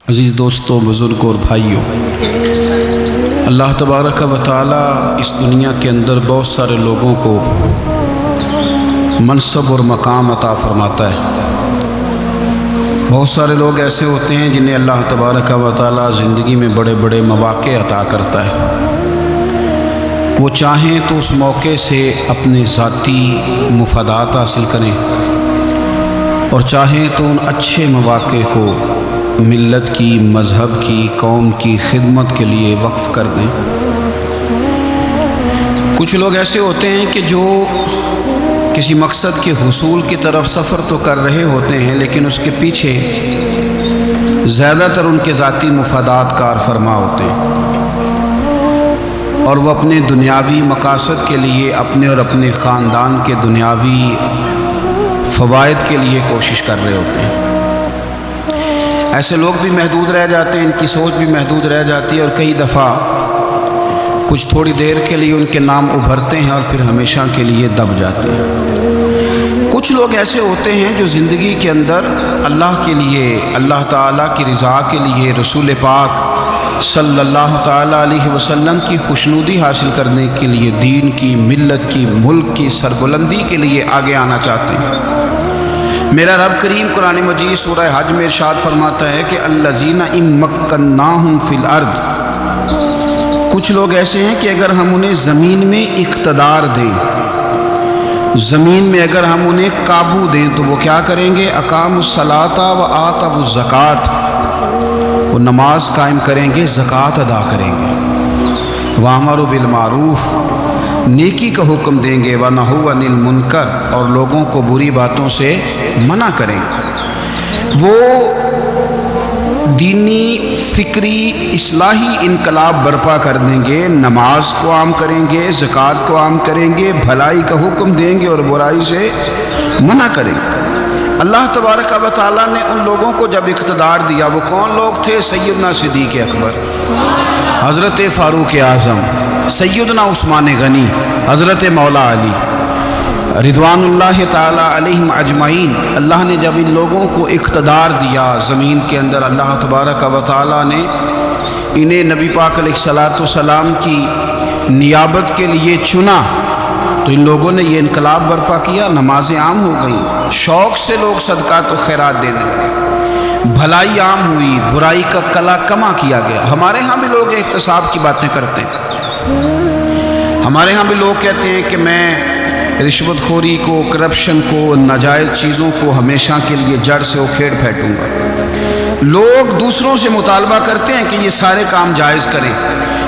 عزیز دوستوں، بزرگوں اور بھائیوں، اللہ تبارک و تعالی اس دنیا کے اندر بہت سارے لوگوں کو منصب اور مقام عطا فرماتا ہے۔ بہت سارے لوگ ایسے ہوتے ہیں جنہیں اللہ تبارک و تعالی زندگی میں بڑے بڑے مواقع عطا کرتا ہے۔ وہ چاہیں تو اس موقع سے اپنے ذاتی مفادات حاصل کریں، اور چاہیں تو ان اچھے مواقع کو ملت کی، مذہب کی، قوم کی خدمت کے لیے وقف کر دیں۔ کچھ لوگ ایسے ہوتے ہیں کہ جو کسی مقصد کے حصول کی طرف سفر تو کر رہے ہوتے ہیں، لیکن اس کے پیچھے زیادہ تر ان کے ذاتی مفادات کار فرما ہوتے ہیں، اور وہ اپنے دنیاوی مقاصد کے لیے، اپنے اور اپنے خاندان کے دنیاوی فوائد کے لیے کوشش کر رہے ہوتے ہیں۔ ایسے لوگ بھی محدود رہ جاتے ہیں، ان کی سوچ بھی محدود رہ جاتی ہے، اور کئی دفعہ کچھ تھوڑی دیر کے لیے ان کے نام ابھرتے ہیں اور پھر ہمیشہ کے لیے دب جاتے ہیں۔ کچھ لوگ ایسے ہوتے ہیں جو زندگی کے اندر اللہ کے لیے، اللہ تعالیٰ کی رضا کے لیے، رسول پاک صلی اللہ تعالیٰ علیہ وسلم کی خوشنودی حاصل کرنے کے لیے، دین کی، ملت کی، ملک کی سربلندی کے لیے آگے آنا چاہتے ہیں۔ میرا رب کریم قرآن مجید سورہ حج میں ارشاد فرماتا ہے کہ الذین ان مکناہم فی الارض، کچھ لوگ ایسے ہیں کہ اگر ہم انہیں زمین میں اقتدار دیں، زمین میں اگر ہم انہیں قابو دیں، تو وہ کیا کریں گے؟ اقاموا الصلاۃ و آتوا الزکوٰۃ، وہ نماز قائم کریں گے، زکوٰۃ ادا کریں گے، وامروا بالمعروف، نیکی کا حکم دیں گے، ونہوا عن المنکر، اور لوگوں کو بری باتوں سے منع کریں گے۔ وہ دینی، فکری، اصلاحی انقلاب برپا کر دیں گے، نماز کو عام کریں گے، زکوٰۃ کو عام کریں گے، بھلائی کا حکم دیں گے اور برائی سے منع کریں گے۔ اللہ تبارک و تعالیٰ نے ان لوگوں کو جب اقتدار دیا، وہ کون لوگ تھے؟ سیدنا صدیق اکبر، حضرت فاروق اعظم، سیدنا عثمان غنی، حضرت مولا علی رضوان اللہ تعالیٰ علیہم اجمعین۔ اللہ نے جب ان لوگوں کو اقتدار دیا زمین کے اندر، اللہ تبارک و تعالیٰ نے انہیں نبی پاک علیہ الصلاۃ والسلام کی نیابت کے لیے چنا، تو ان لوگوں نے یہ انقلاب برپا کیا، نمازیں عام ہو گئیں، شوق سے لوگ صدقات و خیرات دینے لگے، بھلائی عام ہوئی، برائی کا کلا کما کیا گیا۔ ہمارے ہاں بھی لوگ احتساب کی باتیں کرتے ہیں، ہمارے ہاں بھی لوگ کہتے ہیں کہ میں رشوت خوری کو، کرپشن کو، ناجائز چیزوں کو ہمیشہ کے لیے جڑ سے اکھیڑ پھینکوں گا۔ لوگ دوسروں سے مطالبہ کرتے ہیں کہ یہ سارے کام جائز کریں،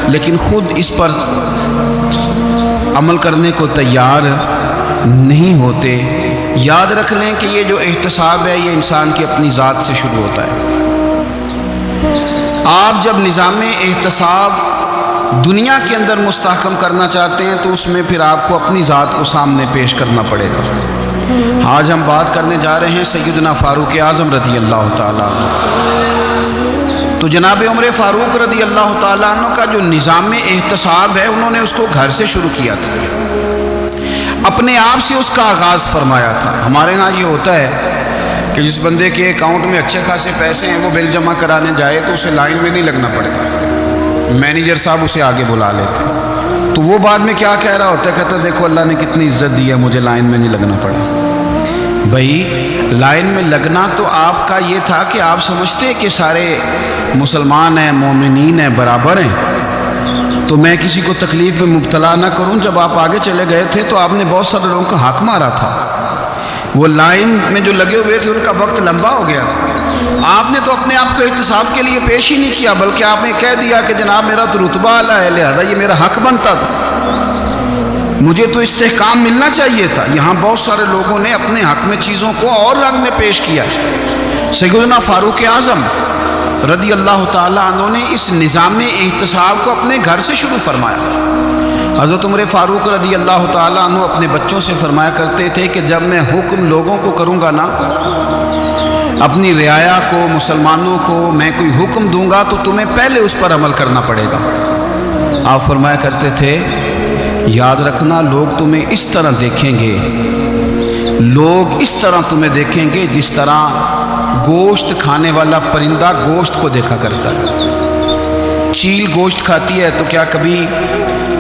لیکن خود اس پر عمل کرنے کو تیار نہیں ہوتے۔ یاد رکھ لیں کہ یہ جو احتساب ہے، یہ انسان کی اپنی ذات سے شروع ہوتا ہے۔ آپ جب نظام احتساب دنیا کے اندر مستحکم کرنا چاہتے ہیں، تو اس میں پھر آپ کو اپنی ذات کو سامنے پیش کرنا پڑے گا۔ آج ہم بات کرنے جا رہے ہیں سیدنا فاروق اعظم رضی اللہ تعالیٰ عنہ۔ تو جناب عمر فاروق رضی اللہ تعالیٰ عنہ کا جو نظام احتساب ہے، انہوں نے اس کو گھر سے شروع کیا تھا، اپنے آپ سے اس کا آغاز فرمایا تھا۔ ہمارے ہاں یہ ہوتا ہے کہ جس بندے کے اکاؤنٹ میں اچھے خاصے پیسے ہیں، وہ بل جمع کرانے جائے تو اسے لائن میں نہیں لگنا پڑتا، مینیجر صاحب اسے آگے بلا لیتے، تو وہ بعد میں کیا کہہ رہا ہوتا ہے؟ کہتا ہے دیکھو اللہ نے کتنی عزت دی ہے، مجھے لائن میں نہیں لگنا پڑا۔ بھائی لائن میں لگنا تو آپ کا یہ تھا کہ آپ سمجھتے کہ سارے مسلمان ہیں، مومنین ہیں، برابر ہیں، تو میں کسی کو تکلیف میں مبتلا نہ کروں۔ جب آپ آگے چلے گئے تھے تو آپ نے بہت سارے لوگوں کا حق مارا تھا، وہ لائن میں جو لگے ہوئے تھے ان کا وقت لمبا ہو گیا تھا۔ آپ نے تو اپنے آپ کو احتساب کے لیے پیش ہی نہیں کیا، بلکہ آپ نے کہہ دیا کہ جناب میرا تو رتبہ اعلیٰ ہے، لہذا یہ میرا حق بنتا تھا، مجھے تو استحکام ملنا چاہیے تھا۔ یہاں بہت سارے لوگوں نے اپنے حق میں چیزوں کو اور رنگ میں پیش کیا۔ سیدنا فاروق اعظم رضی اللہ تعالیٰ عنہ نے اس نظام احتساب کو اپنے گھر سے شروع فرمایا۔ حضرت عمر فاروق رضی اللہ تعالیٰ عنہ اپنے بچوں سے فرمایا کرتے تھے کہ جب میں حکم لوگوں کو کروں گا نا، اپنی رعایا کو، مسلمانوں کو میں کوئی حکم دوں گا، تو تمہیں پہلے اس پر عمل کرنا پڑے گا۔ آپ فرمایا کرتے تھے یاد رکھنا لوگ تمہیں اس طرح دیکھیں گے، لوگ اس طرح تمہیں دیکھیں گے جس طرح گوشت کھانے والا پرندہ گوشت کو دیکھا کرتا ہے۔ چیل گوشت کھاتی ہے تو کیا کبھی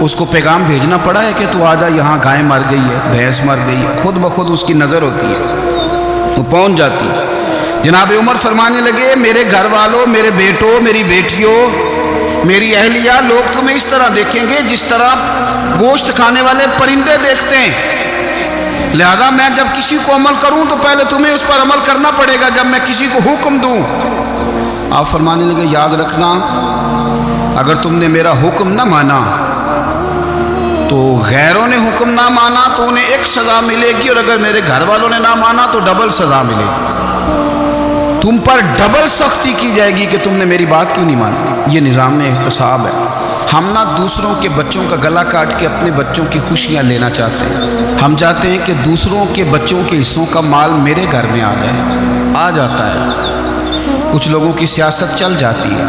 اس کو پیغام بھیجنا پڑا ہے کہ تو آجا یہاں گائے مر گئی ہے، بھینس مر گئی ہے؟ خود بخود اس کی نظر ہوتی ہے، وہ پہنچ جاتی ہے۔ جناب عمر فرمانے لگے میرے گھر والوں، میرے بیٹوں، میری بیٹیوں، میری اہلیہ، لوگ تمہیں اس طرح دیکھیں گے جس طرح گوشت کھانے والے پرندے دیکھتے ہیں، لہذا میں جب کسی کو عمل کروں تو پہلے تمہیں اس پر عمل کرنا پڑے گا جب میں کسی کو حکم دوں۔ آپ فرمانے لگے یاد رکھنا اگر تم نے میرا حکم نہ مانا تو غیروں نے حکم نہ مانا تو انہیں ایک سزا ملے گی، اور اگر میرے گھر والوں نے نہ مانا تو ڈبل سزا ملے گی، تم پر ڈبل سختی کی جائے گی کہ تم نے میری بات کیوں نہیں مانی۔ یہ نظام احتساب ہے۔ ہم نہ دوسروں کے بچوں کا گلا کاٹ کے اپنے بچوں کی خوشیاں لینا چاہتے ہیں، ہم چاہتے ہیں کہ دوسروں کے بچوں کے حصوں کا مال میرے گھر میں آ جائے، آ جاتا ہے۔ کچھ لوگوں کی سیاست چل جاتی ہے،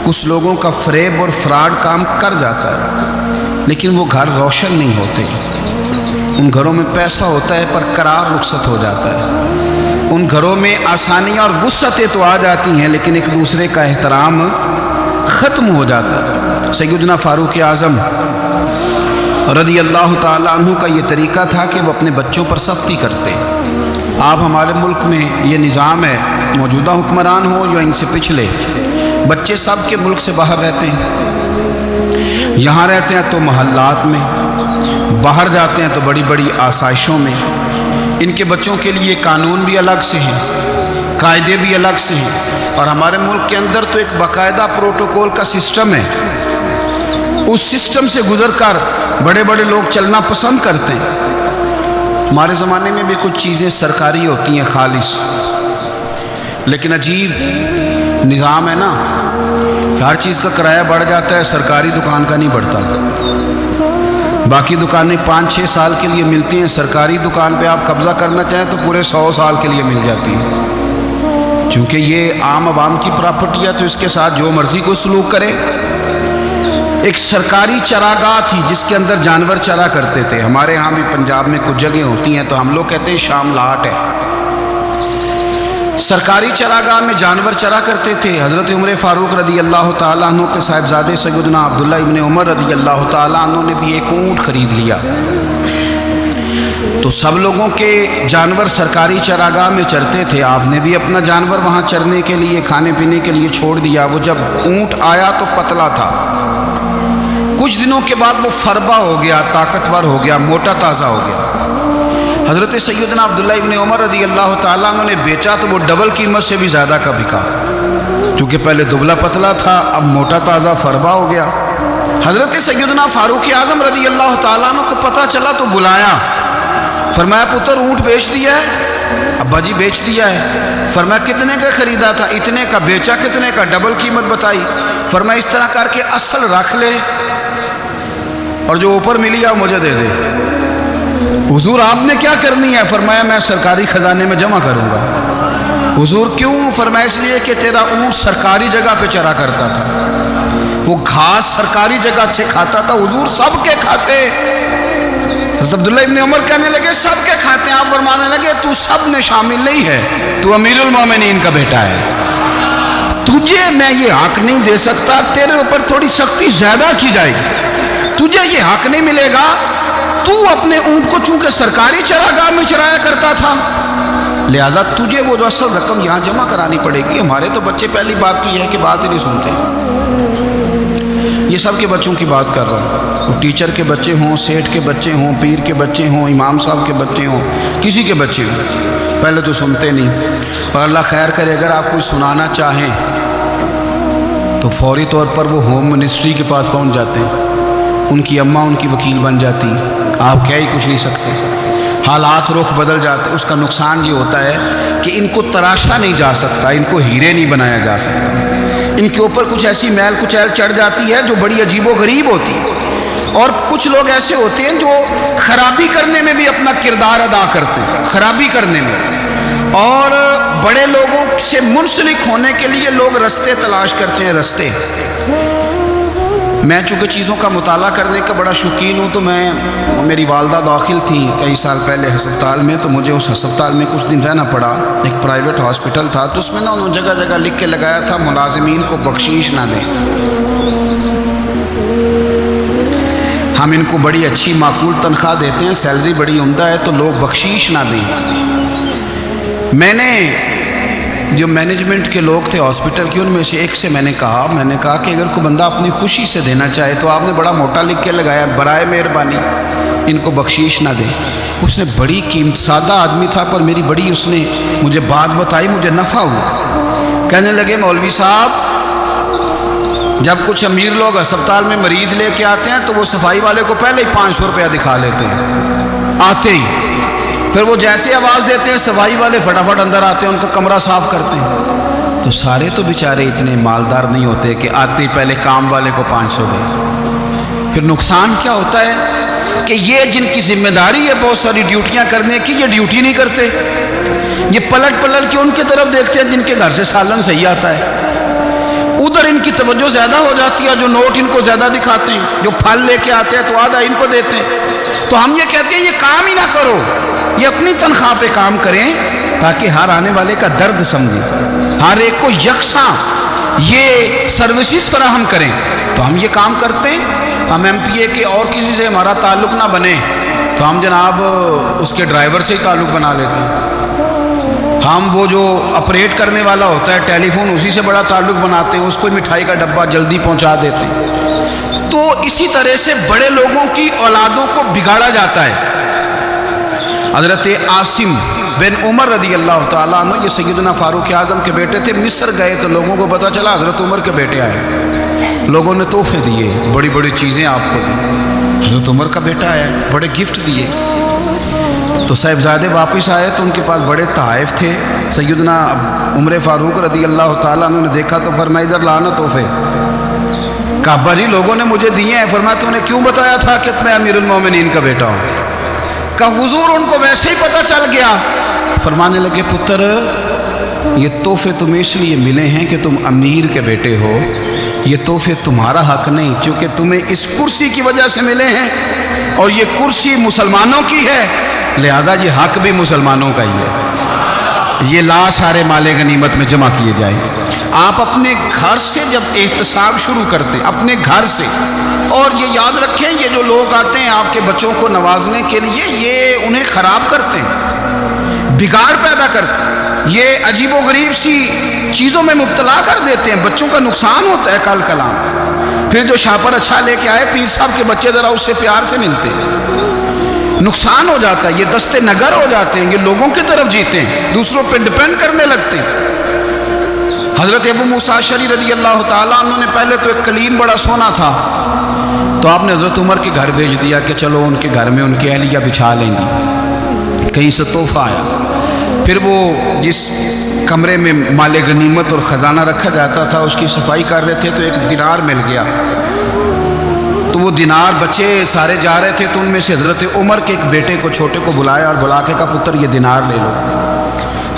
کچھ لوگوں کا فریب اور فراڈ کام کر جاتا ہے، لیکن وہ گھر روشن نہیں ہوتے۔ ان گھروں میں پیسہ ہوتا ہے پر قرار رخصت ہو جاتا ہے، ان گھروں میں آسانیاں اور وسعتیں تو آ جاتی ہیں لیکن ایک دوسرے کا احترام ختم ہو جاتا ہے۔ سیدنا فاروق اعظم رضی اللہ تعالیٰ عنہ کا یہ طریقہ تھا کہ وہ اپنے بچوں پر سختی کرتے۔ آپ ہمارے ملک میں یہ نظام ہے، موجودہ حکمران ہو یا ان سے پچھلے، بچے سب کے ملک سے باہر رہتے ہیں، یہاں رہتے ہیں تو محلات میں، باہر جاتے ہیں تو بڑی بڑی آسائشوں میں۔ ان کے بچوں کے لیے قانون بھی الگ سے ہیں، قاعدے بھی الگ سے ہیں، اور ہمارے ملک کے اندر تو ایک باقاعدہ پروٹوکول کا سسٹم ہے، اس سسٹم سے گزر کر بڑے بڑے لوگ چلنا پسند کرتے ہیں۔ ہمارے زمانے میں بھی کچھ چیزیں سرکاری ہوتی ہیں خالص، لیکن عجیب نظام ہے نا، ہر چیز کا کرایہ بڑھ جاتا ہے، سرکاری دکان کا نہیں بڑھتا۔ باقی دکانیں 5-6 سال کے لیے ملتی ہیں، سرکاری دکان پہ آپ قبضہ کرنا چاہیں تو پورے 100 سال کے لیے مل جاتی ہے، چونکہ یہ عام عوام کی پراپرٹی ہے تو اس کے ساتھ جو مرضی کو سلوک کرے۔ ایک سرکاری چراگاہ تھی جس کے اندر جانور چرا کرتے تھے، ہمارے ہاں بھی پنجاب میں کچھ جگہیں ہوتی ہیں تو ہم لوگ کہتے ہیں شام لاٹ ہے۔ سرکاری چراگاہ میں جانور چرا کرتے تھے۔ حضرت عمر فاروق رضی اللہ تعالیٰ عنہ کے صاحبزادے سیدنا عبداللہ ابن عمر رضی اللہ تعالیٰ عنہ نے بھی ایک اونٹ خرید لیا، تو سب لوگوں کے جانور سرکاری چراگاہ میں چرتے تھے، آپ نے بھی اپنا جانور وہاں چرنے کے لیے، کھانے پینے کے لیے چھوڑ دیا۔ وہ جب اونٹ آیا تو پتلا تھا، کچھ دنوں کے بعد وہ فربا ہو گیا، طاقتور ہو گیا، موٹا تازہ ہو گیا۔ حضرت سیدنا عبداللہ ابن عمر رضی اللہ تعالیٰ عنہ نے بیچا تو وہ ڈبل قیمت سے بھی زیادہ کا بکا، کیونکہ پہلے دبلا پتلا تھا، اب موٹا تازہ فربا ہو گیا۔ حضرت سیدنا فاروق اعظم رضی اللہ تعالیٰ عنہ کو پتہ چلا تو بلایا، فرمایا پتر اونٹ بیچ دیا ہے؟ ابا جی بیچ دیا ہے۔ فرمایا کتنے کا خریدا تھا؟ اتنے کا۔ بیچا کتنے کا؟ ڈبل قیمت بتائی۔ فرمایا اس طرح کر کے اصل رکھ لے اور جو اوپر ملی ہے مجھے دے دے۔ حضور آپ نے کیا کرنی ہے؟ فرمایا میں سرکاری خزانے میں جمع کروں گا۔ حضور کیوں؟ فرمایا اس لیے کہ تیرا اونٹ سرکاری جگہ پہ چرا کرتا تھا، وہ گھاس سرکاری جگہ سے کھاتا تھا۔ حضور سب کے کھاتے۔ حضرت عبداللہ ابن عمر کہنے لگے سب کے کھاتے ہیں۔ آپ فرمانے لگے تو سب میں شامل نہیں ہے، تو امیر المومنین کا بیٹا ہے، تجھے میں یہ حق نہیں دے سکتا، تیرے اوپر تھوڑی سختی زیادہ کی جائے گی، تجھے یہ حق نہیں ملے گا۔ تو اپنے اونٹ کو چونکہ سرکاری چراگاہ میں چرایا کرتا تھا، لہذا تجھے وہ جو اصل رقم یہاں جمع کرانی پڑے گی۔ ہمارے تو بچے پہلی بات تو یہ ہے کہ بات ہی نہیں سنتے، یہ سب کے بچوں کی بات کر رہا ہوں، وہ ٹیچر کے بچے ہوں، سیٹھ کے بچے ہوں، پیر کے بچے ہوں، امام صاحب کے بچے ہوں، کسی کے بچے ہوں، پہلے تو سنتے نہیں۔ اور اللہ خیر کرے اگر آپ کوئی سنانا چاہیں تو فوری طور پر وہ ہوم منسٹری کے پاس پہنچ جاتے ہیں، ان کی اماں ان کی وکیل بن جاتی، آپ کہہ ہی کچھ نہیں سکتے، حالات رخ بدل جاتے۔ اس کا نقصان یہ ہوتا ہے کہ ان کو تراشا نہیں جا سکتا، ان کو ہیرے نہیں بنایا جا سکتا، ان کے اوپر کچھ ایسی میل کچیل چڑھ جاتی ہے جو بڑی عجیب و غریب ہوتی ہے۔ اور کچھ لوگ ایسے ہوتے ہیں جو خرابی کرنے میں بھی اپنا کردار ادا کرتے ہیں، خرابی کرنے میں، اور بڑے لوگوں سے منسلک ہونے کے لیے لوگ رستے تلاش کرتے ہیں، رستے۔ میں چونکہ چیزوں کا مطالعہ کرنے کا بڑا شوقین ہوں، تو میری والدہ داخل تھی کئی سال پہلے ہسپتال میں، تو مجھے اس ہسپتال میں کچھ دن رہنا پڑا۔ ایک پرائیویٹ ہاسپٹل تھا، تو اس میں نا انہوں نے جگہ جگہ لکھ کے لگایا تھا ملازمین کو بخشش نہ دیں، ہم ان کو بڑی اچھی معقول تنخواہ دیتے ہیں، سیلری بڑی عمدہ ہے، تو لوگ بخشش نہ دیں۔ میں نے جو مینجمنٹ کے لوگ تھے ہاسپٹل کے، ان میں سے ایک سے میں نے کہا کہ اگر کوئی بندہ اپنی خوشی سے دینا چاہے تو آپ نے بڑا موٹا لکھ کے لگایا برائے مہربانی ان کو بخشش نہ دیں۔ اس نے بڑی قیمت، سادہ آدمی تھا پر میری بڑی اس نے مجھے بات بتائی، مجھے نفع ہوا۔ کہنے لگے مولوی صاحب، جب کچھ امیر لوگ ہسپتال میں مریض لے کے آتے ہیں تو وہ صفائی والے کو پہلے ہی 500 روپیہ دکھا لیتے ہیں آتے ہی، پھر وہ جیسے آواز دیتے ہیں صفائی والے فٹافٹ اندر آتے ہیں، ان کا کمرہ صاف کرتے ہیں۔ تو سارے تو بیچارے اتنے مالدار نہیں ہوتے کہ آتے ہی پہلے کام والے کو 500 دیں۔ پھر نقصان کیا ہوتا ہے کہ یہ جن کی ذمہ داری ہے بہت ساری ڈیوٹیاں کرنے کی، یہ ڈیوٹی نہیں کرتے، یہ پلٹ کے ان کی طرف دیکھتے ہیں جن کے گھر سے سالن صحیح آتا ہے، ادھر ان کی توجہ زیادہ ہو جاتی ہے، جو نوٹ ان کو زیادہ دکھاتے ہیں، جو پھل لے کے آتے ہیں تو آدھا ان کو دیتے ہیں۔ تو ہم یہ کہتے ہیں یہ کام ہی نہ کرو، یہ اپنی تنخواہ پہ کام کریں تاکہ ہر آنے والے کا درد سمجھیں، ہر ایک کو یکساں یہ سروسز فراہم کریں۔ تو ہم یہ کام کرتے ہیں۔ ہم ایم پی اے کے اور کسی سے ہمارا تعلق نہ بنے تو ہم جناب اس کے ڈرائیور سے ہی تعلق بنا لیتے ہیں، ہم وہ جو آپریٹ کرنے والا ہوتا ہے ٹیلی فون اسی سے بڑا تعلق بناتے ہیں، اس کو مٹھائی کا ڈبہ جلدی پہنچا دیتے ہیں۔ تو اسی طرح سے بڑے لوگوں کی اولادوں کو بگاڑا جاتا ہے۔ حضرت عاصم بن عمر رضی اللہ تعالیٰ عنہ، یہ سیدنا فاروق اعظم کے بیٹے تھے، مصر گئے تو لوگوں کو پتہ چلا حضرت عمر کے بیٹے آئے، لوگوں نے تحفے دیے، بڑی بڑی چیزیں آپ کو دی، حضرت عمر کا بیٹا آیا، بڑے گفٹ دیے۔ تو صاحبزادے واپس آئے تو ان کے پاس بڑے تحائف تھے۔ سیدنا عمر فاروق رضی اللہ تعالیٰ عنہ نے دیکھا تو فرمایا ادھر لانا تحفے۔ کہا ابا جی لوگوں نے مجھے دیے ہیں۔ فرمایا تو نے کیوں بتایا تھا کہ میں امیر المومنین کا بیٹا ہوں؟ کہا حضور ان کو ویسے ہی پتہ چل گیا۔ فرمانے لگے پتر یہ تحفے تمہیں اس لیے ملے ہیں کہ تم امیر کے بیٹے ہو، یہ تحفے تمہارا حق نہیں، چونکہ تمہیں اس کرسی کی وجہ سے ملے ہیں اور یہ کرسی مسلمانوں کی ہے، لہذا یہ حق بھی مسلمانوں کا ہی ہے، یہ لا سارے مال غنیمت میں جمع کیے جائیں۔ آپ اپنے گھر سے جب احتساب شروع کرتے ہیں، اپنے گھر سے، اور یہ یاد رکھیں یہ جو لوگ آتے ہیں آپ کے بچوں کو نوازنے کے لیے، یہ انہیں خراب کرتے ہیں، بگاڑ پیدا کرتے ہیں، یہ عجیب و غریب سی چیزوں میں مبتلا کر دیتے ہیں، بچوں کا نقصان ہوتا ہے کل کلام۔ پھر جو شاپر اچھا لے کے آئے پیر صاحب کے بچے ذرا اس سے پیار سے ملتے ہیں، نقصان ہو جاتا ہے، یہ دستے نگر ہو جاتے ہیں، یہ لوگوں کی طرف جیتے ہیں، دوسروں پہ ڈپینڈ کرنے لگتے ہیں۔ حضرت ابو موسیٰ اشعری رضی اللہ تعالیٰ عنہ نے پہلے تو ایک قلین بڑا سونا تھا، تو آپ نے حضرت عمر کے گھر بھیج دیا کہ چلو ان کے گھر میں ان کی اہلیہ بچھا لیں گی، کہیں سے تحفہ آیا۔ پھر وہ جس کمرے میں مال غنیمت اور خزانہ رکھا جاتا تھا اس کی صفائی کر رہے تھے تو ایک دینار مل گیا، تو وہ دینار بچے سارے جا رہے تھے تو ان میں سے حضرت عمر کے ایک بیٹے کو چھوٹے کو بلایا اور بلا کے کہا پتر یہ دینار لے لو۔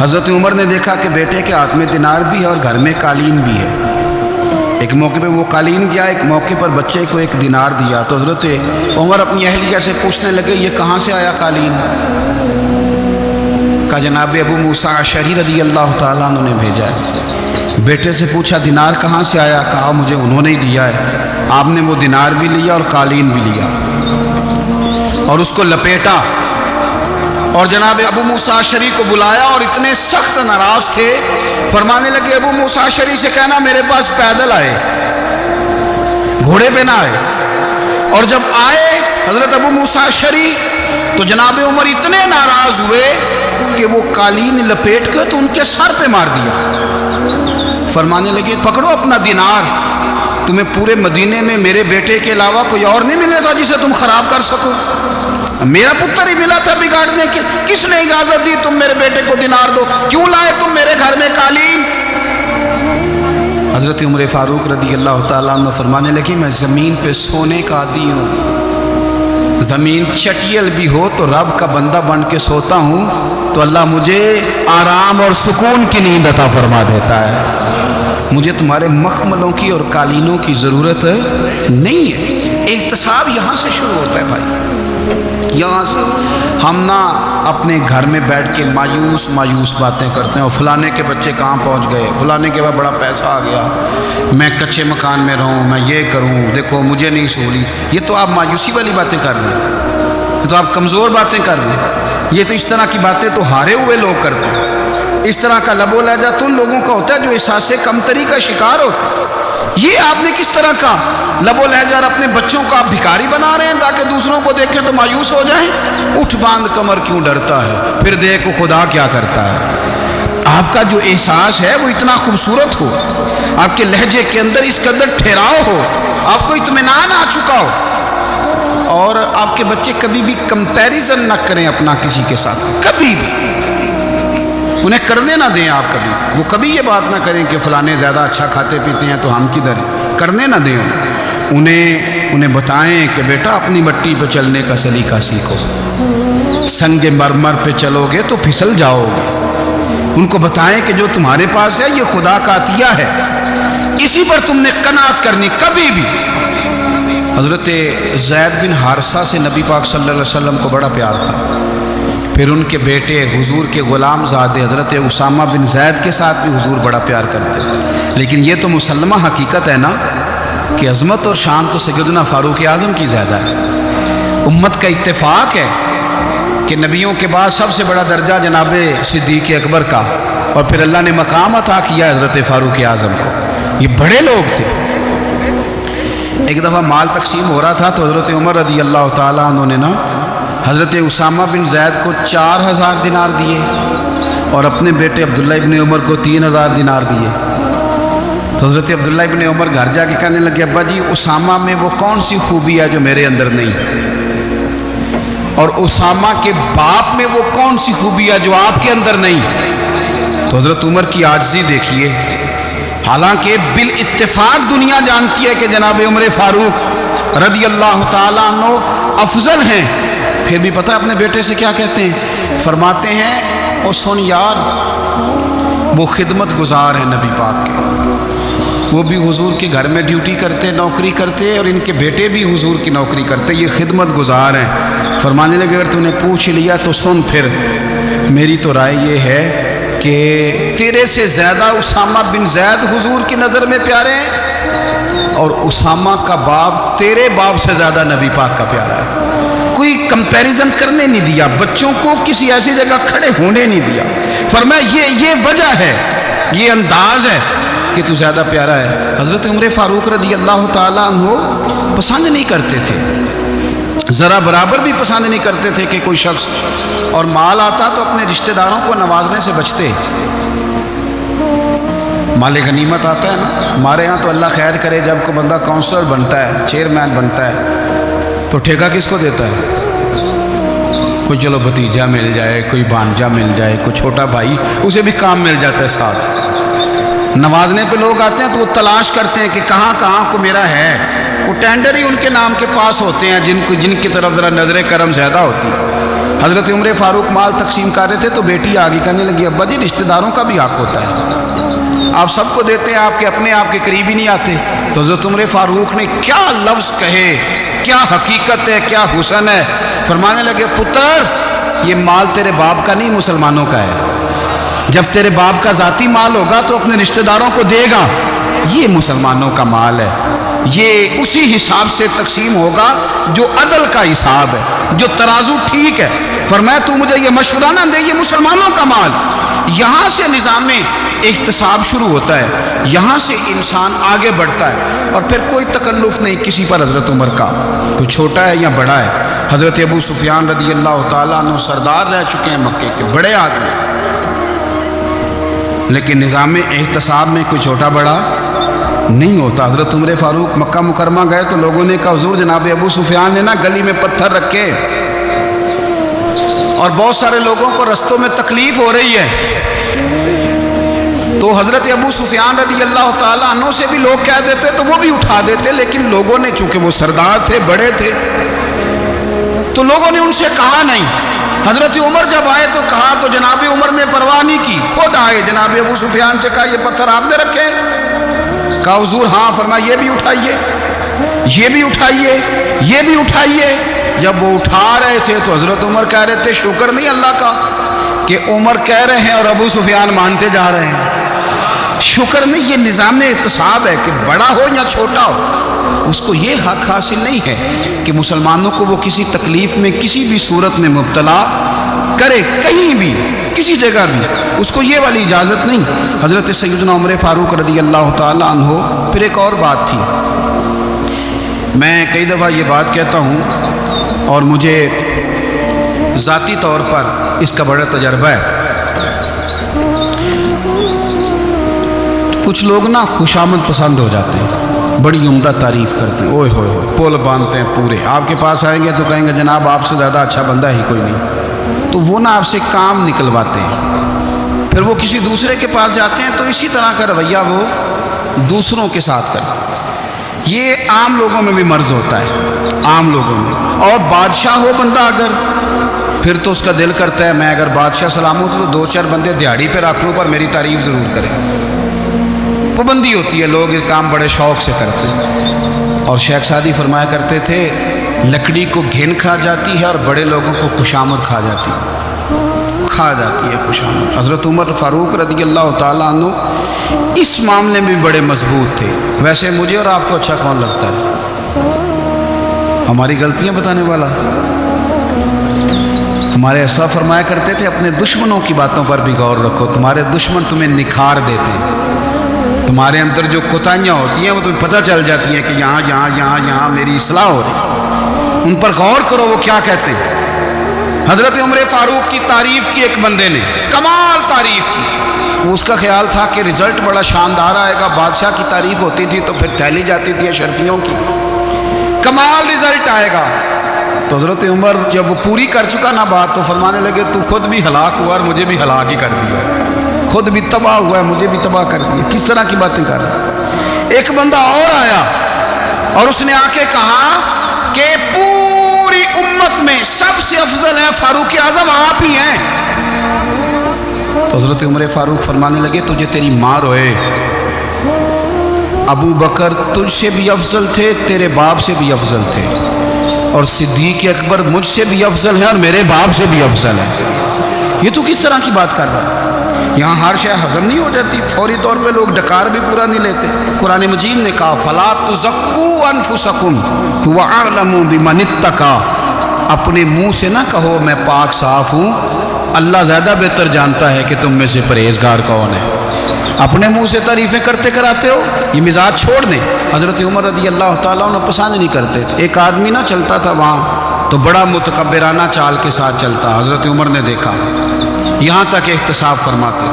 حضرت عمر نے دیکھا کہ بیٹے کے ہاتھ میں دینار بھی ہے اور گھر میں قالین بھی ہے، ایک موقع پہ وہ قالین گیا، ایک موقع پر بچے کو ایک دینار دیا، تو حضرت عمر اپنی اہلیہ سے پوچھنے لگے یہ کہاں سے آیا قالین؟ کہا جناب ابو موسیٰ اشعری رضی اللہ تعالیٰ عنہ نے بھیجا ہے۔ بیٹے سے پوچھا دینار کہاں سے آیا؟ کہا مجھے انہوں نے ہی دیا ہے۔ آپ نے وہ دینار بھی لیا اور قالین بھی لیا اور اس کو لپیٹا اور جناب ابو موسیٰ اشعری کو بلایا اور اتنے سخت ناراض تھے، فرمانے لگے ابو موسیٰ اشعری سے کہنا میرے پاس پیدل آئے، گھوڑے پہ نہ آئے۔ اور جب آئے حضرت ابو موسیٰ اشعری تو جناب عمر اتنے ناراض ہوئے کہ وہ قالین لپیٹ کر تو ان کے سر پہ مار دیا۔ فرمانے لگے پکڑو اپنا دینار، تمہیں پورے مدینے میں میرے بیٹے کے علاوہ کوئی اور نہیں ملے گا جسے تم خراب کر سکو، میرا پتر ہی ملا تھا بگاڑنے کے، کس نے اجازت دی تم میرے بیٹے کو دینار دو؟ کیوں لائے تم میرے گھر میں قالین؟ حضرت عمر فاروق رضی اللہ تعالیٰ عنہ فرمانے لگے میں زمین پہ سونے کا عادی ہوں، زمین چٹیل بھی ہو تو رب کا بندہ بن کے سوتا ہوں تو اللہ مجھے آرام اور سکون کی نیند عطا فرما دیتا ہے، مجھے تمہارے مخملوں کی اور قالینوں کی ضرورت نہیں ہے۔ احتساب یہاں سے شروع ہوتا ہے بھائی، یہاں سے۔ ہم نہ اپنے گھر میں بیٹھ کے مایوس باتیں کرتے ہیں، اور فلانے کے بچے کہاں پہنچ گئے، فلانے کے بعد بڑا پیسہ آ گیا، میں کچے مکان میں رہوں، میں یہ کروں، دیکھو مجھے نہیں سہولیت۔ یہ تو آپ مایوسی والی باتیں کر رہے ہیں، یہ تو آپ کمزور باتیں کر رہے ہیں۔ یہ تو اس طرح کی باتیں تو ہارے ہوئے لوگ کرتے ہیں۔ اس طرح کا لب و لہجہ تو ان لوگوں کا ہوتا ہے جو احساس کمتری کا شکار ہوتا ہے۔ یہ آپ نے کس طرح کا لب و لہجہ، اور اپنے بچوں کو آپ بھکاری بنا رہے ہیں تاکہ دوسروں کو دیکھیں تو مایوس ہو جائیں۔ اٹھ باندھ کمر کیوں ڈرتا ہے، پھر دیکھو خدا کیا کرتا ہے۔ آپ کا جو احساس ہے وہ اتنا خوبصورت ہو، آپ کے لہجے کے اندر اس قدر ٹھہراؤ ہو، آپ کو اطمینان آ چکا ہو، اور آپ کے بچے کبھی بھی کمپیریزن نہ کریں اپنا کسی کے ساتھ، کبھی بھی انہیں کرنے نہ دیں۔ آپ وہ کبھی یہ بات نہ کریں کہ فلانے زیادہ اچھا کھاتے پیتے ہیں تو ہم کدھر ہیں، کرنے نہ دیں۔ انہیں بتائیں کہ بیٹا اپنی مٹی پہ چلنے کا سلیقہ سیکھو، سنگ مرمر پہ چلو گے تو پھسل جاؤ گے۔ ان کو بتائیں کہ جو تمہارے پاس ہے یہ خدا کا عطیہ ہے، اسی پر تم نے قناعت کرنی کبھی بھی۔ حضرت زید بن حارثہ سے نبی پاک صلی اللہ علیہ وسلم کو بڑا پیار تھا۔ پھر ان کے بیٹے حضور کے غلام زادے حضرت اسامہ بن زید کے ساتھ بھی حضور بڑا پیار کرتے، لیکن یہ تو مسلمہ حقیقت ہے نا کہ عظمت اور شان تو سیدنا فاروق اعظم کی زیادہ ہے۔ امت کا اتفاق ہے کہ نبیوں کے بعد سب سے بڑا درجہ جناب صدیق اکبر کا، اور پھر اللہ نے مقام عطا کیا حضرت فاروق اعظم کو۔ یہ بڑے لوگ تھے۔ ایک دفعہ مال تقسیم ہو رہا تھا تو حضرت عمر رضی اللہ تعالیٰ عنہ نے نا حضرت اسامہ بن زید کو 4000 دینار دیے، اور اپنے بیٹے عبداللہ ابن عمر کو 3000 دینار دیے۔ تو حضرت عبداللہ ابن عمر گھر جا کے کہنے لگے، ابا جی اسامہ میں وہ کون سی خوبی ہے جو میرے اندر نہیں، اور اسامہ کے باپ میں وہ کون سی خوبی ہے جو آپ کے اندر نہیں۔ تو حضرت عمر کی عاجزی دیکھیے، حالانکہ بالاتفاق دنیا جانتی ہے کہ جناب عمر فاروق رضی اللہ تعالیٰ عنہ افضل ہیں، پھر بھی پتہ اپنے بیٹے سے کیا کہتے ہیں، فرماتے ہیں او سن یار، وہ خدمت گزار ہیں نبی پاک کے، وہ بھی حضور کے گھر میں ڈیوٹی کرتے، نوکری کرتے، اور ان کے بیٹے بھی حضور کی نوکری کرتے، یہ خدمت گزار ہیں۔ فرمانے لگے اگر تو نے پوچھ لیا تو سن، پھر میری تو رائے یہ ہے کہ تیرے سے زیادہ اسامہ بن زید حضور کی نظر میں پیارے ہیں، اور اسامہ کا باپ تیرے باپ سے زیادہ نبی پاک کا پیارا ہے۔ کوئی کمپیریزن کرنے نہیں دیا، بچوں کو کسی ایسی جگہ کھڑے ہونے نہیں دیا۔ فرمایا یہ وجہ ہے، یہ انداز ہے کہ تو زیادہ پیارا ہے۔ حضرت عمر فاروق رضی اللہ تعالیٰ عنہ پسند نہیں کرتے تھے، ذرا برابر بھی پسند نہیں کرتے تھے کہ کوئی شخص اور مال آتا تو اپنے رشتہ داروں کو نوازنے سے بچتے۔ مال غنیمت آتا ہے نا، ہمارے ہاں تو اللہ خیر کرے جب کوئی بندہ کونسلر بنتا ہے، چیئرمین بنتا ہے، تو ٹھیکہ کس کو دیتا ہے؟ کوئی چلو بھتیجا مل جائے، کوئی بھانجا مل جائے، کوئی چھوٹا بھائی، اسے بھی کام مل جاتا ہے ساتھ۔ نوازنے پہ لوگ آتے ہیں تو وہ تلاش کرتے ہیں کہ کہاں کہاں کو میرا ہے، وہ ٹینڈر ہی ان کے نام کے پاس ہوتے ہیں جن کی طرف ذرا نظر کرم زیادہ ہوتی ہے۔ حضرت عمر فاروق مال تقسیم کر رہے تھے تو بیٹی آگے کہنے لگی، ابا جی رشتہ داروں کا بھی حق ہوتا ہے، آپ سب کو دیتے ہیں، آپ کے اپنے آپ کے قریب ہی نہیں آتے۔ تو حضرت عمر فاروق نے کیا لفظ کہے، کیا حقیقت ہے، کیا حسن ہے۔ فرمانے لگے پتر یہ مال تیرے باپ کا نہیں مسلمانوں کا ہے، جب تیرے باپ کا ذاتی مال ہوگا تو اپنے رشتہ داروں کو دے گا، یہ مسلمانوں کا مال ہے، یہ اسی حساب سے تقسیم ہوگا جو عدل کا حساب ہے، جو ترازو ٹھیک ہے۔ فرمایا تو مجھے یہ مشورہ نہ دے، یہ مسلمانوں کا مال۔ یہاں سے نظام احتساب شروع ہوتا ہے، یہاں سے انسان آگے بڑھتا ہے، اور پھر کوئی تکلف نہیں کسی پر حضرت عمر کا، کوئی چھوٹا ہے یا بڑا ہے۔ حضرت ابو سفیان رضی اللہ تعالیٰ عنہ سردار رہ چکے ہیں مکے کے، بڑے آدمی، لیکن نظام احتساب میں کوئی چھوٹا بڑا نہیں ہوتا۔ حضرت عمر فاروق مکہ مکرمہ گئے تو لوگوں نے کہا حضور جناب ابو سفیان نے نا گلی میں پتھر رکھے، اور بہت سارے لوگوں کو رستوں میں تکلیف ہو رہی ہے۔ تو حضرت ابو سفیان رضی اللہ تعالیٰ عنہ سے بھی لوگ کہہ دیتے تو وہ بھی اٹھا دیتے، لیکن لوگوں نے چونکہ وہ سردار تھے، بڑے تھے، تو لوگوں نے ان سے کہا نہیں۔ حضرت عمر جب آئے تو کہا تو جناب عمر نے پرواہ نہیں کی، خود آئے جناب ابو سفیان سے کہا یہ پتھر آپ نے رکھے؟ کہا حضور ہاں۔ فرمایا یہ بھی اٹھائیے۔ یہ بھی اٹھائیے، یہ بھی اٹھائیے۔ جب وہ اٹھا رہے تھے تو حضرت عمر کہہ رہے تھے شکر نہیں اللہ کا کہ عمر کہہ رہے ہیں اور ابو سفیان مانتے جا رہے ہیں۔ شکر نہیں، یہ نظام احتساب ہے کہ بڑا ہو یا چھوٹا ہو، اس کو یہ حق حاصل نہیں ہے کہ مسلمانوں کو وہ کسی تکلیف میں کسی بھی صورت میں مبتلا کرے، کہیں بھی کسی جگہ بھی، اس کو یہ والی اجازت نہیں۔ حضرت سیدنا عمر فاروق رضی اللہ تعالیٰ عنہ۔ پھر ایک اور بات تھی، میں کئی دفعہ یہ بات کہتا ہوں اور مجھے ذاتی طور پر اس کا بڑا تجربہ ہے۔ کچھ لوگ نا خوشامد پسند ہو جاتے ہیں، بڑی عمدہ تعریف کرتے ہیں، اوئے ہوئے پول باندھتے ہیں پورے، آپ کے پاس آئیں گے تو کہیں گے جناب آپ سے زیادہ اچھا بندہ ہی کوئی نہیں، تو وہ نا آپ سے کام نکلواتے ہیں۔ پھر وہ کسی دوسرے کے پاس جاتے ہیں تو اسی طرح کا رویہ وہ دوسروں کے ساتھ کرتے ہیں۔ یہ عام لوگوں میں بھی مرض ہوتا ہے، عام لوگوں میں۔ اور بادشاہ ہو بندہ اگر، پھر تو اس کا دل کرتا ہے میں اگر بادشاہ سلام ہوں تو دو چار بندے دیہڑی پہ رکھ لوں پر میری تعریف ضرور کریں۔ پابندی ہوتی ہے، لوگ یہ کام بڑے شوق سے کرتے ہیں۔ اور شیخ سعدی فرمایا کرتے تھے لکڑی کو گھن کھا جاتی ہے اور بڑے لوگوں کو خوشامد کھا جاتی ہے خوشامد۔ حضرت عمر فاروق رضی اللہ تعالیٰ عنہ اس معاملے میں بھی بڑے مضبوط تھے۔ ویسے مجھے اور آپ کو اچھا کون لگتا ہے؟ ہماری غلطیاں بتانے والا۔ ہمارے ایسا فرمایا کرتے تھے اپنے دشمنوں کی باتوں پر بھی غور رکھو، تمہارے دشمن تمہیں نکھار دیتے ہیں، تمہارے اندر جو کوتاہیاں ہوتی ہیں وہ تمہیں پتہ چل جاتی ہیں کہ یہاں میری اصلاح ہو رہی، ان پر غور کرو وہ کیا کہتے ہیں۔ حضرت عمر فاروق کی تعریف کی ایک بندے نے، کمال تعریف کی، اس کا خیال تھا کہ رزلٹ بڑا شاندار آئے گا، بادشاہ کی تعریف ہوتی تھی تو پھر تھیلی جاتی تھی اشرفیوں کی، کمال رزلٹ آئے گا۔ تو حضرت عمر جب وہ پوری کر چکا نا بات تو فرمانے لگے تو خود بھی ہلاک ہوا اور مجھے بھی ہلاک ہی کر دیا، خود بھی تباہ ہوا ہے مجھے بھی تباہ کر دیا۔ کس طرح کی باتیں کر رہا ہے؟ ایک بندہ اور آیا اور اس نے آ کے کہا کہ پوری امت میں سب سے افضل ہے فاروق اعظم آپ ہی ہیں۔ تو حضرت عمر فاروق فرمانے لگے تجھے تیری ماں روئے، ابو بکر تجھ سے بھی افضل تھے، تیرے باپ سے بھی افضل تھے، اور صدیق اکبر مجھ سے بھی افضل ہے اور میرے باپ سے بھی افضل ہے۔ یہ تو کس طرح کی بات کر رہا ہے؟ یہاں ہر شے ہضم نہیں ہو جاتی، فوری طور پہ لوگ ڈکار بھی پورا نہیں لیتے۔ قرآن مجید نے کہا فَلَا تُزَكُّوا أَنفُسَكُمْ هُوَ أَعْلَمُ بِمَنِ اتَّقَىٰ، اپنے منہ سے نہ کہو میں پاک صاف ہوں، اللہ زیادہ بہتر جانتا ہے کہ تم میں سے پرہیزگار کون ہے۔ اپنے منہ سے تعریفیں کرتے کراتے ہو، یہ مزاج چھوڑ دیں۔ حضرت عمر رضی اللہ تعالیٰ عنہ پسند نہیں کرتے تھے۔ ایک آدمی نہ چلتا تھا وہاں تو بڑا متکبرانہ چال کے ساتھ چلتا، حضرت عمر نے دیکھا، یہاں تک احتساب فرماتے،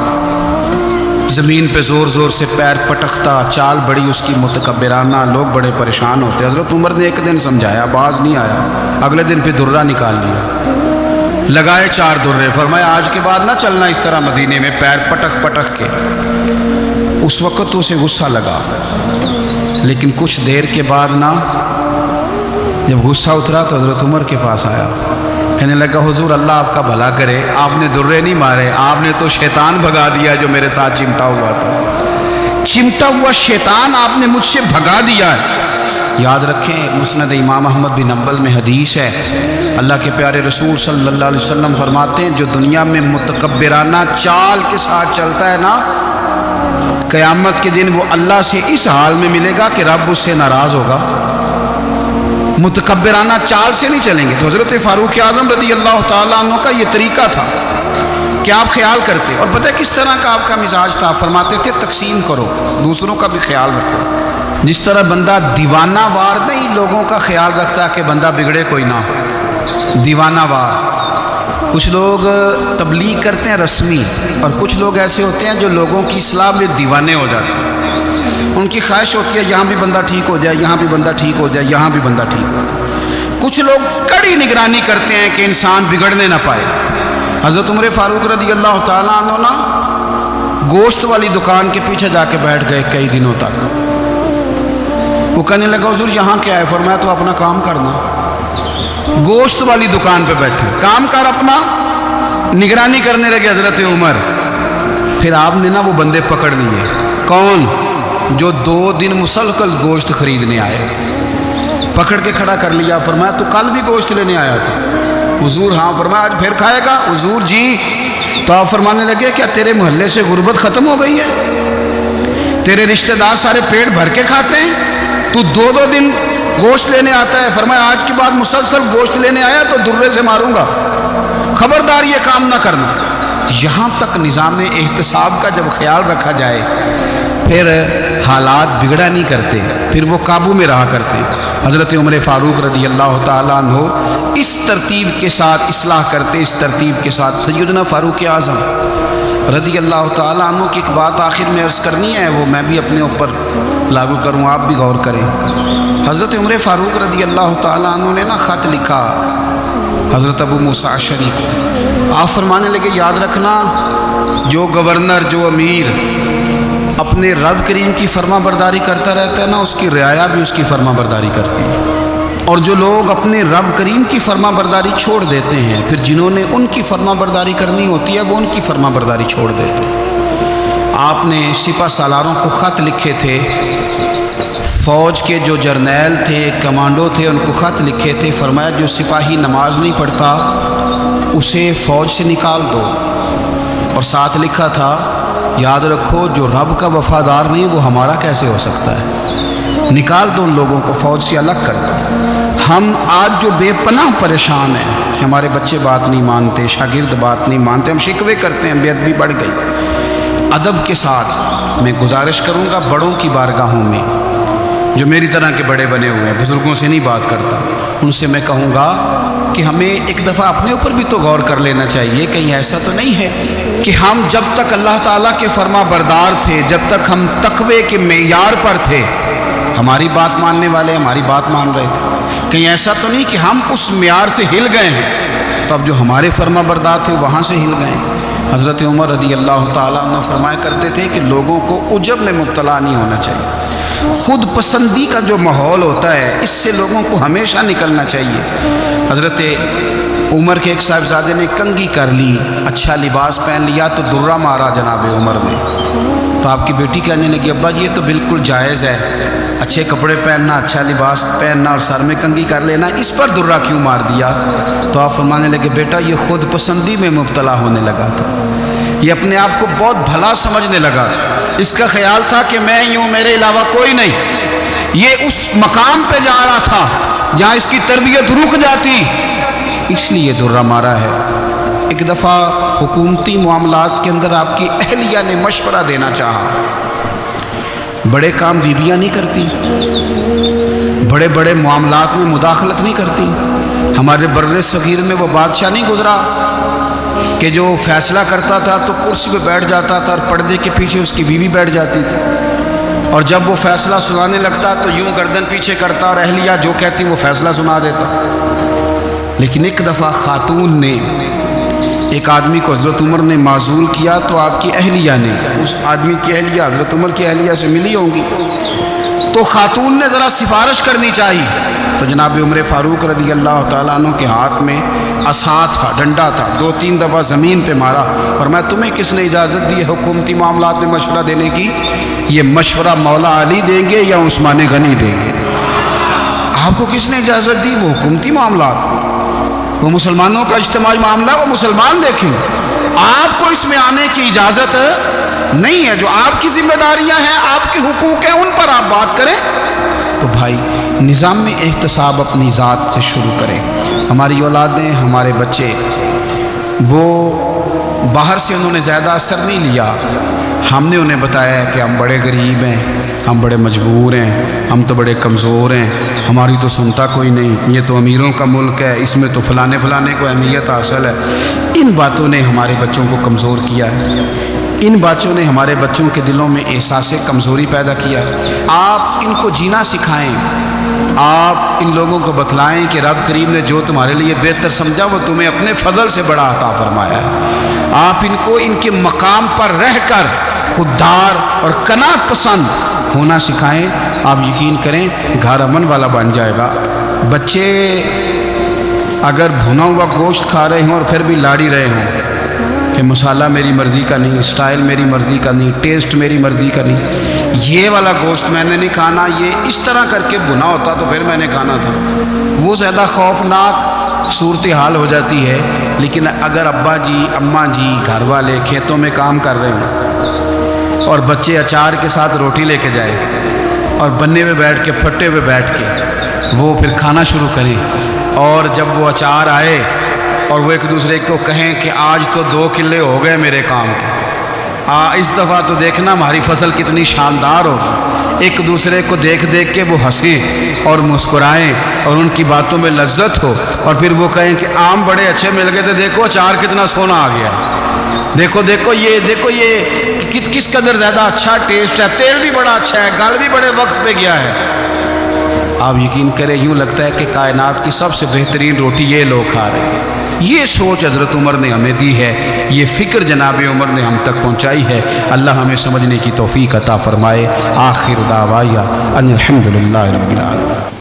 زمین پہ زور زور سے پیر پٹکتا، چال بڑی اس کی متکبرانہ، لوگ بڑے پریشان ہوتے۔ حضرت عمر نے ایک دن سمجھایا، باز نہیں آیا، اگلے دن پہ درہ نکال لیا، لگائے 4 درے، فرمایا آج کے بعد نہ چلنا اس طرح مدینے میں پیر پٹک پٹک کے۔ اس وقت تو اسے غصہ لگا، لیکن کچھ دیر کے بعد نا جب غصہ اترا تو حضرت عمر کے پاس آیا، کہنے لگا حضور اللہ آپ کا بھلا کرے، آپ نے درے نہیں مارے، آپ نے تو شیطان بھگا دیا جو میرے ساتھ چمٹا ہوا تھا، چمٹا ہوا شیطان آپ نے مجھ سے بھگا دیا ہے۔ یاد رکھیں مسند امام احمد بن حنبل میں حدیث ہے، اللہ کے پیارے رسول صلی اللہ علیہ وسلم فرماتے ہیں جو دنیا میں متکبرانہ چال کے ساتھ چلتا ہے نا، قیامت کے دن وہ اللہ سے اس حال میں ملے گا کہ رب اس سے ناراض ہوگا۔ متکبرانہ چال سے نہیں چلیں گے۔ تو حضرت فاروق اعظم رضی اللہ تعالیٰ عنہ کا یہ طریقہ تھا کہ آپ خیال کرتے، اور پتہ کس طرح کا آپ کا مزاج تھا؟ فرماتے تھے تقسیم کرو، دوسروں کا بھی خیال رکھو۔ جس طرح بندہ دیوانہ وار نہیں لوگوں کا خیال رکھتا کہ بندہ بگڑے کوئی نہ، دیوانہ وار۔ کچھ لوگ تبلیغ کرتے ہیں رسمی، اور کچھ لوگ ایسے ہوتے ہیں جو لوگوں کی اصلاح میں دیوانے ہو جاتے ہیں۔ ان کی خواہش ہوتی ہے یہاں بھی بندہ ٹھیک ہو جائے، یہاں بھی بندہ ٹھیک ہو جائے، یہاں بھی بندہ ٹھیک ہو جائے۔ کچھ لوگ کڑی نگرانی کرتے ہیں کہ انسان بگڑنے نہ پائے۔ حضرت عمر فاروق رضی اللہ تعالیٰ عنہ نا گوشت والی دکان کے پیچھے جا کے بیٹھ گئے کئی دنوں تک۔ وہ کہنے لگا حضور یہاں کیا ہے؟ فرمایا تو اپنا کام کرنا۔ گوشت والی دکان پہ بیٹھے، کام کر اپنا، نگرانی کرنے لگے حضرت عمر۔ پھر آپ نے نا وہ بندے پکڑ لیے، کون؟ جو 2 دن مسلسل گوشت خریدنے آئے، پکڑ کے کھڑا کر لیا. فرمایا تو کل بھی گوشت لینے آیا تھا؟ حضور ہاں. فرمایا آج پھر کھائے گا؟ حضور جی. تو آپ فرمانے لگے کیا تیرے محلے سے غربت ختم ہو گئی ہے؟ تیرے رشتہ دار سارے پیٹ بھر کے کھاتے ہیں، تو دو دن گوشت لینے آتا ہے؟ فرمایا آج کے بعد مسلسل گوشت لینے آیا تو درے سے ماروں گا، خبردار یہ کام نہ کرنا. یہاں تک نظام احتساب کا جب خیال رکھا جائے پھر حالات بگڑا نہیں کرتے، پھر وہ قابو میں رہا کرتے. حضرت عمر فاروق رضی اللہ تعالیٰ عنہ اس ترتیب کے ساتھ اصلاح کرتے، اس ترتیب کے ساتھ. سیدنا فاروق اعظم رضی اللہ تعالیٰ عنہ کی ایک بات آخر میں عرض کرنی ہے، وہ میں بھی اپنے اوپر لاگو کروں، آپ بھی غور کریں. حضرت عمر فاروق رضی اللہ تعالیٰ عنہ نے خط لکھا حضرت ابو موسیٰ اشعری کو. آپ فرمانے لگے یاد رکھنا جو گورنر، جو امیر اپنے رب کریم کی فرما برداری کرتا رہتا ہے نا، اس کی رعایا بھی اس کی فرما برداری کرتی ہے. اور جو لوگ اپنے رب کریم کی فرما برداری چھوڑ دیتے ہیں، پھر جنہوں نے ان کی فرما برداری کرنی ہوتی ہے وہ ان کی فرما برداری چھوڑ دیتے ہیں. آپ نے سپہ سالاروں کو خط لکھے تھے، فوج کے جو جرنیل تھے، کمانڈو تھے، ان کو خط لکھے تھے. فرمایا جو سپاہی نماز نہیں پڑھتا اسے فوج سے نکال دو. اور ساتھ لکھا تھا یاد رکھو جو رب کا وفادار نہیں وہ ہمارا کیسے ہو سکتا ہے، نکال دو ان لوگوں کو، فوج سے الگ کر دو. ہم آج جو بے پناہ پریشان ہیں، ہمارے بچے بات نہیں مانتے، شاگرد بات نہیں مانتے، ہم شکوے کرتے ہیں، بے ادبی بڑھ گئی. ادب کے ساتھ میں گزارش کروں گا بڑوں کی بارگاہوں میں، جو میری طرح کے بڑے بنے ہوئے ہیں، بزرگوں سے نہیں بات کرتا، ان سے میں کہوں گا کہ ہمیں ایک دفعہ اپنے اوپر بھی تو غور کر لینا چاہیے. کہیں ایسا تو نہیں ہے کہ ہم جب تک اللہ تعالیٰ کے فرما بردار تھے، جب تک ہم تقوی کے معیار پر تھے، ہماری بات ماننے والے ہماری بات مان رہے تھے. کہیں ایسا تو نہیں کہ ہم اس معیار سے ہل گئے ہیں تو اب جو ہمارے فرما بردار تھے وہاں سے ہل گئے. حضرت عمر رضی اللہ تعالیٰ عنہ فرمایا کرتے تھے کہ لوگوں کو عجب میں مبتلا نہیں ہونا چاہیے. خود پسندی کا جو ماحول ہوتا ہے اس سے لوگوں کو ہمیشہ نکلنا چاہیے. حضرت عمر کے ایک صاحبزادے نے کنگھی کر لی، اچھا لباس پہن لیا تو درہ مارا جناب عمر نے. تو آپ کی بیٹی کہنے لگی ابا یہ تو بالکل جائز ہے، اچھے کپڑے پہننا، اچھا لباس پہننا اور سر میں کنگھی کر لینا، اس پر درہ کیوں مار دیا؟ تو آپ فرمانے لگے بیٹا یہ خود پسندی میں مبتلا ہونے لگا تھا، یہ اپنے آپ کو بہت بھلا سمجھنے لگا. اس کا خیال تھا کہ میں ہی ہوں، میرے علاوہ کوئی نہیں. یہ اس مقام پہ جا رہا تھا جہاں اس کی تربیت رک جاتی، اس لیے درہ مارا ہے. ایک دفعہ حکومتی معاملات کے اندر آپ کی اہلیہ نے مشورہ دینا چاہا. بڑے کام بیویاں نہیں کرتی، بڑے بڑے معاملات میں مداخلت نہیں کرتی. ہمارے بر صغیر میں وہ بادشاہ نہیں گزرا کہ جو فیصلہ کرتا تھا تو کرسی پہ بیٹھ جاتا تھا اور پردے کے پیچھے اس کی بیوی بیٹھ جاتی تھی، اور جب وہ فیصلہ سنانے لگتا تو یوں گردن پیچھے کرتا اور اہلیہ جو کہتی وہ فیصلہ سنا دیتا. لیکن ایک دفعہ خاتون نے ایک آدمی کو حضرت عمر نے معزول کیا تو آپ کی اہلیہ نے، اس آدمی کی اہلیہ حضرت عمر کی اہلیہ سے ملی ہوں گی، تو خاتون نے ذرا سفارش کرنی چاہیے. تو جناب عمر فاروق رضی اللہ تعالیٰ عنہ کے ہاتھ میں عصا تھا، ڈنڈا تھا، 2-3 دفعہ زمین پہ مارا. فرمایا تمہیں کس نے اجازت دی حکومتی معاملات میں مشورہ دینے کی؟ یہ مشورہ مولا علی دیں گے یا عثمان غنی دیں گے؟ آپ کو کس نے اجازت دی؟ وہ حکومتی معاملات، وہ مسلمانوں کا اجتماعی معاملہ، وہ مسلمان دیکھیں. آپ کو اس میں آنے کی اجازت نہیں ہے. جو آپ کی ذمہ داریاں ہیں، آپ کے حقوق ہیں، ان پر آپ بات کریں. تو بھائی نظام احتساب اپنی ذات سے شروع کریں. ہماری اولادیں، ہمارے بچے، وہ باہر سے انہوں نے زیادہ اثر نہیں لیا. ہم نے انہیں بتایا کہ ہم بڑے غریب ہیں، ہم بڑے مجبور ہیں، ہم تو بڑے کمزور ہیں، ہماری تو سنتا کوئی نہیں، یہ تو امیروں کا ملک ہے، اس میں تو فلانے کو اہمیت حاصل ہے. ان باتوں نے ہمارے بچوں کو کمزور کیا ہے. ان باتوں نے ہمارے بچوں کے دلوں میں احساس کمزوری پیدا کیا. آپ ان کو جینا سکھائیں. آپ ان لوگوں کو بتلائیں کہ رب کریم نے جو تمہارے لیے بہتر سمجھا وہ تمہیں اپنے فضل سے بڑا عطا فرمایا ہے. آپ ان کو ان کے مقام پر رہ کر خوددار اور قناعت پسند ہونا سکھائیں. آپ یقین کریں گھر امن والا بن جائے گا. بچے اگر بھنا ہوا گوشت کھا رہے ہوں اور پھر بھی لاڑی رہے ہوں کہ مسالہ میری مرضی کا نہیں، سٹائل میری مرضی کا نہیں، ٹیسٹ میری مرضی کا نہیں، یہ والا گوشت میں نے نہیں کھانا، یہ اس طرح کر کے بنا ہوتا تو پھر میں نے کھانا تھا، وہ زیادہ خوفناک صورتحال ہو جاتی ہے۔ لیکن اگر ابا جی اماں جی گھر والے کھیتوں میں کام کر رہے ہوں اور بچے اچار کے ساتھ روٹی لے کے جائے اور بننے پہ بیٹھ کے پھٹے پہ بیٹھ کے وہ پھر کھانا شروع کریں، اور جب وہ اچار آئے اور وہ ایک دوسرے کو کہیں کہ آج تو 2 کلے ہو گئے میرے کام کے، اس دفعہ تو دیکھنا ہماری فصل کتنی شاندار ہوگی، ایک دوسرے کو دیکھ دیکھ کے وہ ہنسیں اور مسکرائیں اور ان کی باتوں میں لذت ہو، اور پھر وہ کہیں کہ آم بڑے اچھے مل گئے تھے، دیکھو اچار کتنا سونا آ گیا، دیکھو یہ کس قدر زیادہ اچھا ٹیسٹ ہے، تیل بھی بڑا اچھا ہے، گل بھی بڑے وقت پہ گیا ہے۔ آپ یقین کریں یوں لگتا ہے کہ کائنات کی سب سے بہترین روٹی یہ لوگ کھا رہے ہیں۔ یہ سوچ حضرت عمر نے ہمیں دی ہے، یہ فکر جناب عمر نے ہم تک پہنچائی ہے۔ اللہ ہمیں سمجھنے کی توفیق عطا فرمائے۔ آخر دعوایا ان الحمدللہ رب العالمین۔